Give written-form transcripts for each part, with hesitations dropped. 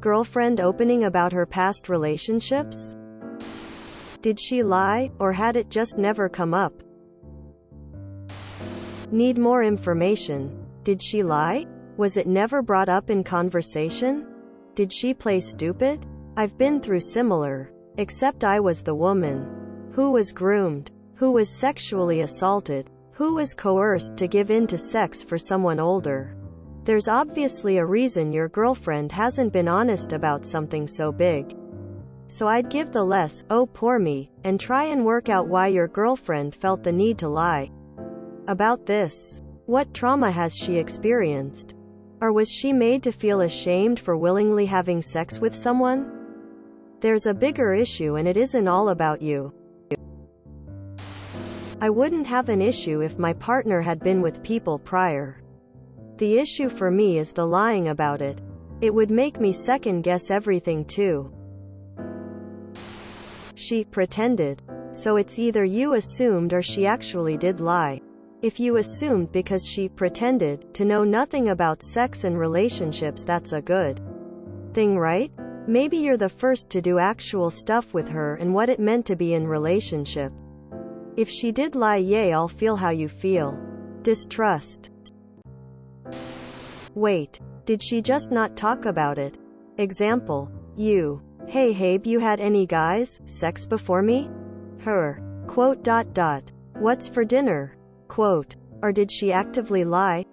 girlfriend opening about her past relationships? Did she lie, or had it just never come up? Need more information. Did she lie? Was it never brought up in conversation? Did she play stupid? I've been through similar. Except I was the woman. Who was groomed? Who was sexually assaulted? Who was coerced to give in to sex for someone older? There's obviously a reason your girlfriend hasn't been honest about something so big. So I'd give the less, oh poor me, and try and work out why your girlfriend felt the need to lie about this. What trauma has she experienced? Or was she made to feel ashamed for willingly having sex with someone? There's a bigger issue, and it isn't all about you. I wouldn't have an issue if my partner had been with people prior. The issue for me is the lying about it. It would make me second guess everything too. She pretended. So it's either you assumed or she actually did lie. If you assumed because she pretended to know nothing about sex and relationships, that's a good thing, right? Maybe you're the first to do actual stuff with her and what it meant to be in relationship. If she did lie, yay, I'll feel how you feel. Distrust. Wait, did she just not talk about it? Example, you. Hey Habe, you had any guys, sex before me? Her. Quote. What's for dinner? Quote. Or did she actively lie?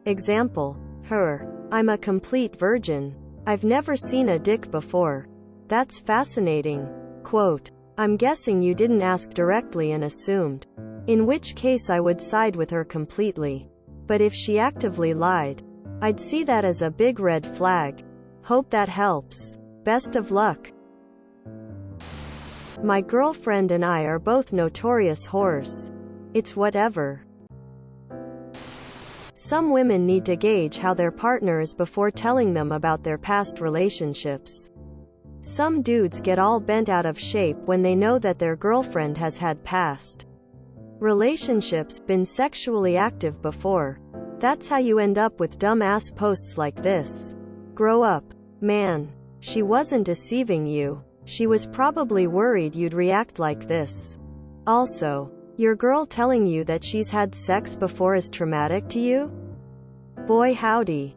Example, her. I'm a complete virgin. I've never seen a dick before. That's fascinating. Quote. I'm guessing you didn't ask directly and assumed. In which case I would side with her completely. But if she actively lied, I'd see that as a big red flag. Hope that helps. Best of luck. My girlfriend and I are both notorious whores. It's whatever. Some women need to gauge how their partner is before telling them about their past relationships. Some dudes get all bent out of shape when they know that their girlfriend has had past relationships, been sexually active before. That's how you end up with dumb-ass posts like this. Grow up. Man. She wasn't deceiving you. She was probably worried you'd react like this. Also, your girl telling you that she's had sex before is traumatic to you? Boy howdy.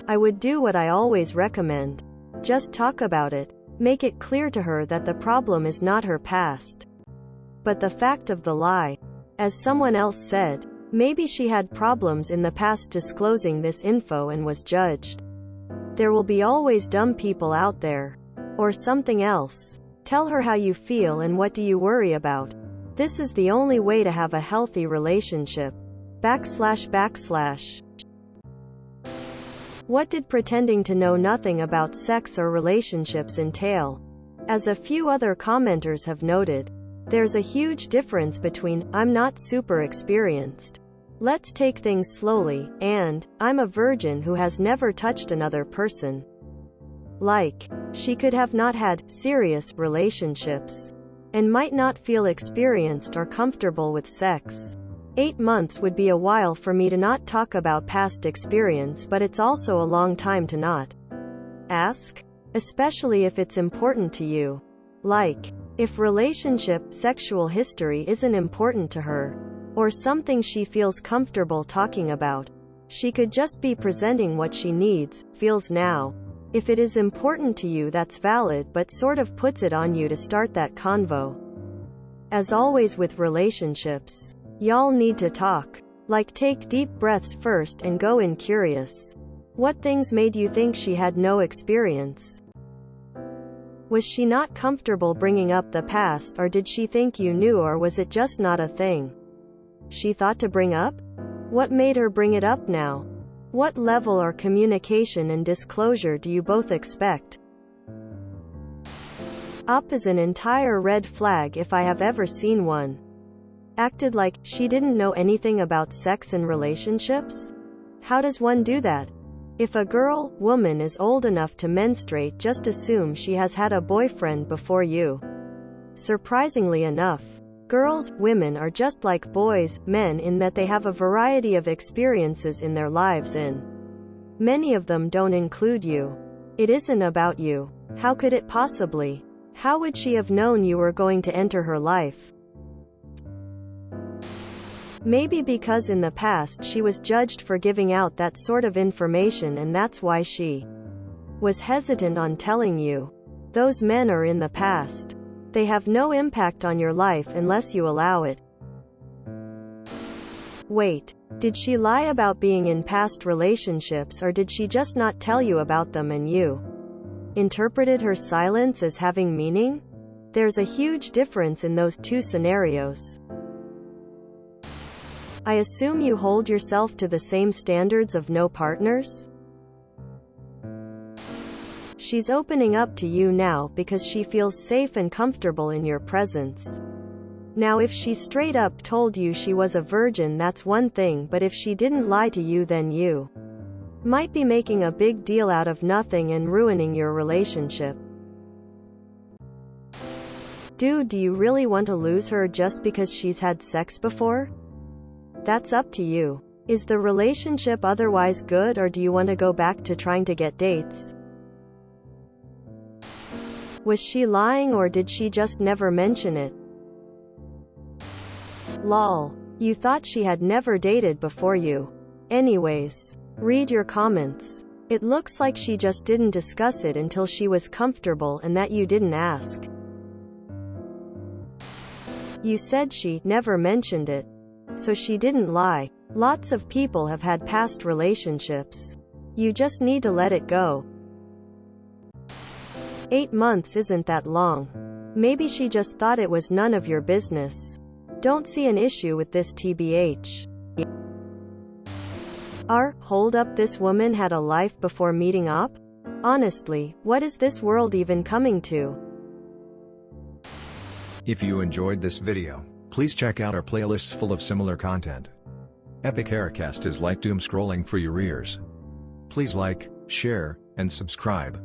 I would do what I always recommend. Just talk about it. Make it clear to her that the problem is not her past, but the fact of the lie. As someone else said, maybe she had problems in the past disclosing this info and was judged. There will be always dumb people out there. Or something else. Tell her how you feel and what do you worry about. This is the only way to have a healthy relationship. // What did pretending to know nothing about sex or relationships entail? As a few other commenters have noted, there's a huge difference between, I'm not super experienced, let's take things slowly, and, I'm a virgin who has never touched another person. Like, she could have not had serious relationships and might not feel experienced or comfortable with sex. 8 months would be a while for me to not talk about past experience, but it's also a long time to not ask, especially if it's important to you. Like, if relationship, sexual history isn't important to her, or something she feels comfortable talking about, she could just be presenting what she needs, feels now. If it is important to you, that's valid, but sort of puts it on you to start that convo. As always with relationships, y'all need to talk. Like, take deep breaths first and go in curious. What things made you think she had no experience? Was she not comfortable bringing up the past, or did she think you knew, or was it just not a thing she thought to bring up? What made her bring it up now? What level or communication and disclosure do you both expect? Up is an entire red flag if I have ever seen one. Acted like she didn't know anything about sex and relationships? How does one do that? If a girl, woman is old enough to menstruate, just assume she has had a boyfriend before you. Surprisingly enough, girls, women are just like boys, men, in that they have a variety of experiences in their lives, and Many of them don't include you. It isn't about you. How could it possibly? How would she have known you were going to enter her life? Maybe because in the past she was judged for giving out that sort of information, and that's why she was hesitant on telling you. Those men are in the past. They have no impact on your life unless you allow it. Wait, did she lie about being in past relationships, or did she just not tell you about them and you interpreted her silence as having meaning? There's a huge difference in those two scenarios. I assume you hold yourself to the same standards of no partners? She's opening up to you now because she feels safe and comfortable in your presence. Now, if she straight up told you she was a virgin, that's one thing, but if she didn't lie to you, then you might be making a big deal out of nothing and ruining your relationship. Dude, do you really want to lose her just because she's had sex before? That's up to you. Is the relationship otherwise good, or do you want to go back to trying to get dates? Was she lying, or did she just never mention it? Lol. You thought she had never dated before you. Anyways, read your comments. It looks like she just didn't discuss it until she was comfortable and that you didn't ask. You said she never mentioned it. So she didn't lie. Lots of people have had past relationships. You just need to let it go. 8 months isn't that long. Maybe she just thought it was none of your business. Don't see an issue with this, TBH. Hold up, this woman had a life before meeting up? Honestly, what is this world even coming to? If you enjoyed this video, please check out our playlists full of similar content. Epic Haircast is like doom scrolling for your ears. Please like, share, and subscribe.